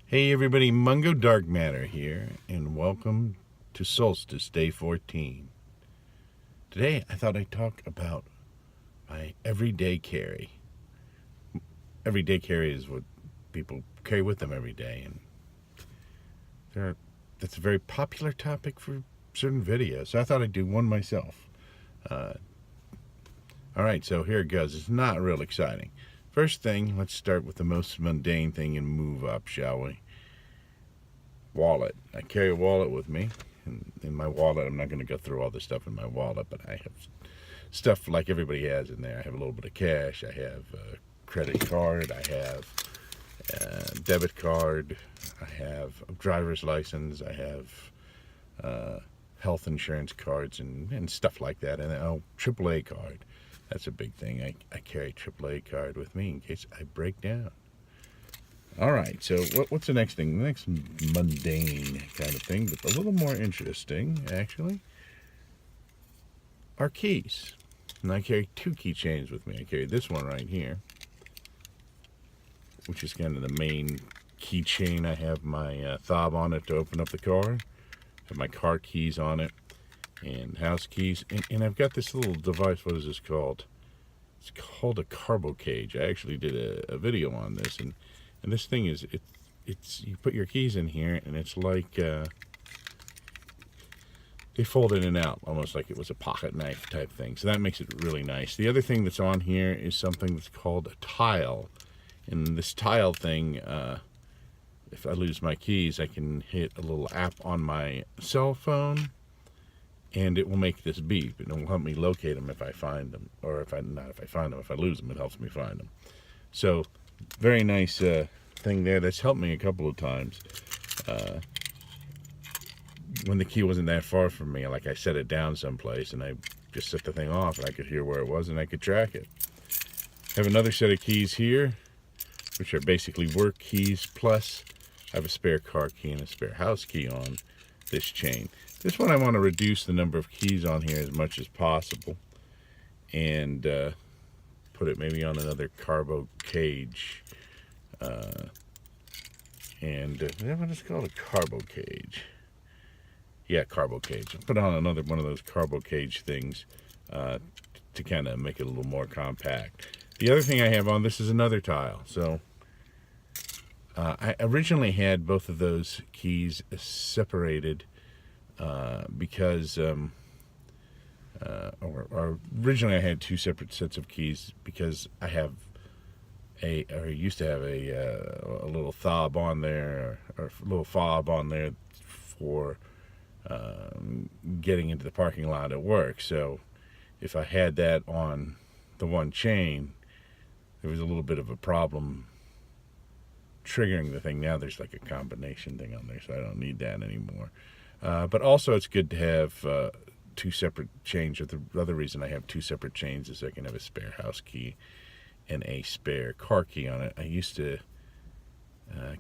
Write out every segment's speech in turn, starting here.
Hey everybody, Mungo Darkmatter here, and welcome to Solstice Day 14. Today I thought I'd talk about my everyday carry. Everyday carry is what people carry with them every day, and that's a very popular topic for certain videos, so I thought I'd do one myself. Alright, so here it goes. It's not real exciting. First thing, let's start with the most mundane thing and move up, shall we? Wallet. I carry a wallet with me. In my wallet, I'm not going to go through all the stuff in my wallet, but I have stuff like everybody has in there. I have a little bit of cash. I have a credit card. I have a debit card. I have a driver's license. I have health insurance cards and stuff like that. And AAA card. That's a big thing. I carry a AAA card with me in case I break down. All right, so what's the next thing? The next mundane kind of thing, but a little more interesting, actually, are keys. And I carry two keychains with me. I carry this one right here, which is kind of the main keychain. I have my fob on it to open up the car. I have my car keys on it, and house keys. And I've got this little device. What is this called? It's called a carbo cage. I actually did a video on this, and this thing is, it's you put your keys in here, and it's like they fold in and out, almost like it was a pocket knife type thing. So that makes it really nice. The other thing that's on here is something that's called a tile. And this tile thing, if I lose my keys, I can hit a little app on my cell phone, and it will make this beep. And it will help me locate them if I find them, or if I lose them, it helps me find them. So very nice thing there. That's helped me a couple of times when the key wasn't that far from me. Like I set it down someplace and I just set the thing off and I could hear where it was and I could track it. I have another set of keys here, which are basically work keys, plus I have a spare car key and a spare house key on this chain. This one I want to reduce the number of keys on here as much as possible and put it maybe on another carbo cage. And is that what it's called? A carbo cage. Yeah, carbo cage. I'll put on another one of those carbo cage things to kind of make it a little more compact. The other thing I have on this is another tile. So I originally had both of those keys separated because or originally I had two separate sets of keys because I have used to have a little fob on there, or a little fob on there for getting into the parking lot at work. So if I had that on the one chain, there was a little bit of a problem triggering the thing. Now there's like a combination thing on there, so I don't need that anymore. But also it's good to have two separate chains. Or the other reason I have two separate chains is I can have a spare house key and a spare car key on it. I used to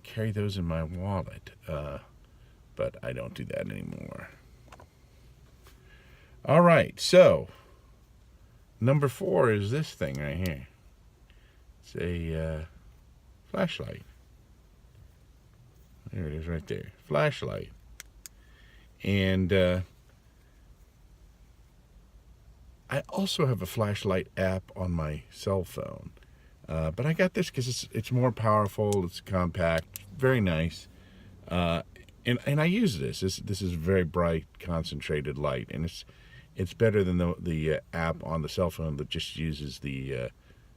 carry those in my wallet, but I don't do that anymore. All right, so number 4 is this thing right here. It's a flashlight. There it is right there, flashlight. And I also have a flashlight app on my cell phone, but I got this because it's more powerful, it's compact, very nice, and I use this. This is very bright, concentrated light, and it's better than the app on the cell phone that just uses the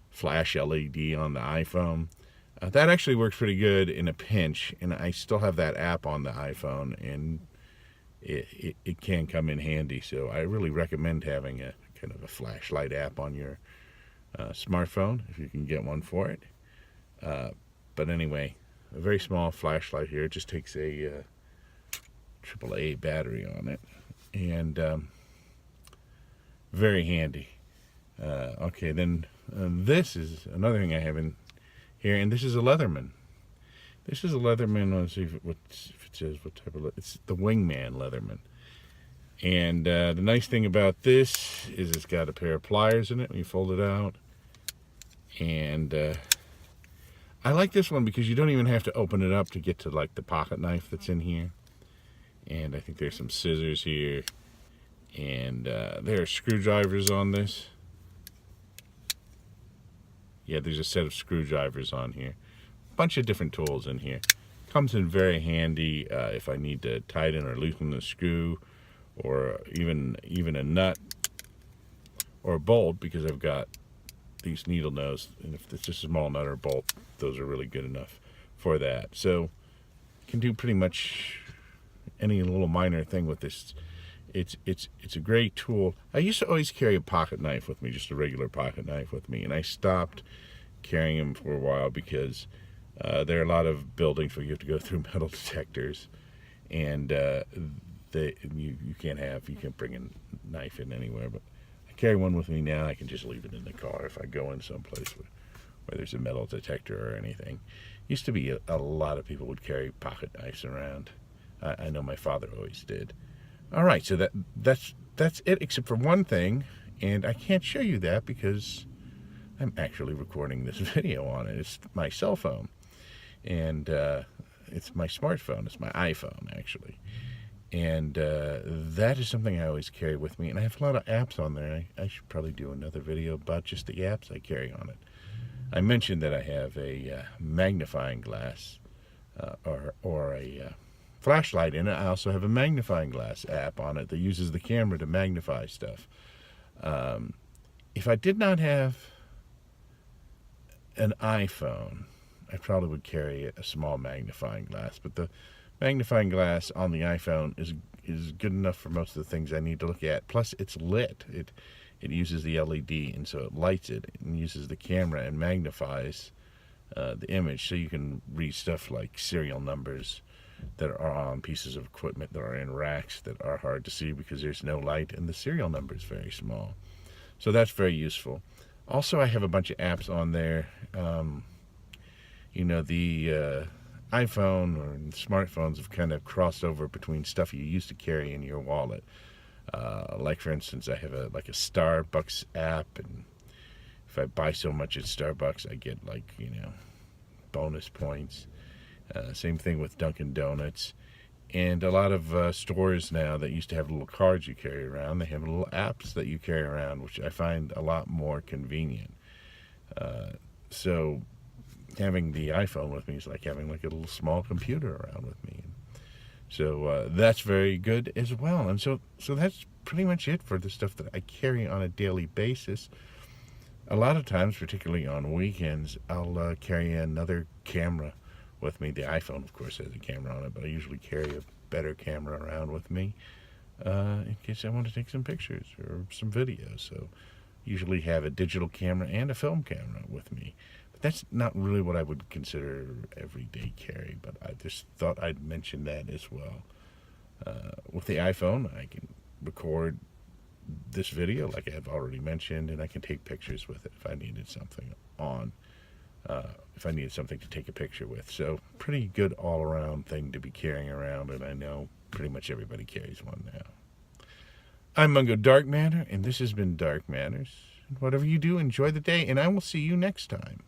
flash LED on the iPhone. That actually works pretty good in a pinch, and I still have that app on the iPhone, and it can come in handy. So I really recommend having a kind of a flashlight app on your smartphone if you can get one for it. But anyway, a very small flashlight here. It just takes a AAA battery on it, and very handy. Okay, then this is another thing I have in here, and this is a Leatherman. This is a Leatherman. Let's see if it says what type of. It's the Wingman Leatherman. And the nice thing about this is it's got a pair of pliers in it when you fold it out. And I like this one because you don't even have to open it up to get to like the pocket knife that's in here. And I think there's some scissors here. And there are screwdrivers on this. Yeah, there's a set of screwdrivers on here. Bunch of different tools in here. Comes in very handy if I need to tighten or loosen a screw, or even a nut or a bolt, because I've got these needle nose, and if it's just a small nut or bolt, those are really good enough for that. So you can do pretty much any little minor thing with this. It's a great tool. I used to always carry a pocket knife with me, just a regular pocket knife with me, and I stopped carrying them for a while because there are a lot of buildings where you have to go through metal detectors, and you can't bring a knife in anywhere. But I carry one with me now. I can just leave it in the car if I go in someplace where there's a metal detector or anything. Used to be a lot of people would carry pocket knives around. I know my father always did. All right, so that's it, except for one thing, and I can't show you that because I'm actually recording this video on it. It's my cell phone, and it's my smartphone. It's my iPhone, actually, and that is something I always carry with me, and I have a lot of apps on there. I should probably do another video about just the apps I carry on it. I mentioned that I have a magnifying glass or a flashlight in it. I also have a magnifying glass app on it that uses the camera to magnify stuff. If I did not have an iPhone, I probably would carry a small magnifying glass, but the magnifying glass on the iPhone is good enough for most of the things I need to look at. Plus it's lit. It uses the LED, and so it lights it and uses the camera and magnifies the image, so you can read stuff like serial numbers that are on pieces of equipment that are in racks that are hard to see because there's no light and the serial number is very small. So that's very useful. Also, I have a bunch of apps on there. The iPhone or smartphones have kind of crossed over between stuff you used to carry in your wallet. Like, for instance, I have a Starbucks app, and if I buy so much at Starbucks, I get bonus points. Same thing with Dunkin' Donuts. And a lot of stores now that used to have little cards you carry around, they have little apps that you carry around, which I find a lot more convenient. So having the iPhone with me is like having like a little small computer around with me. So that's very good as well. And so that's pretty much it for the stuff that I carry on a daily basis. A lot of times, particularly on weekends, I'll carry another camera with me. The iPhone, of course, has a camera on it, but I usually carry a better camera around with me in case I want to take some pictures or some videos. So usually have a digital camera and a film camera with me. But that's not really what I would consider everyday carry, but I just thought I'd mention that as well. With the iPhone, I can record this video like I have already mentioned, and I can take pictures with it if I needed something if I needed something to take a picture with. So pretty good all-around thing to be carrying around, and I know pretty much everybody carries one now. I'm Mungo Darkmatter, and this has been Dark Matters. Whatever you do, enjoy the day, and I will see you next time.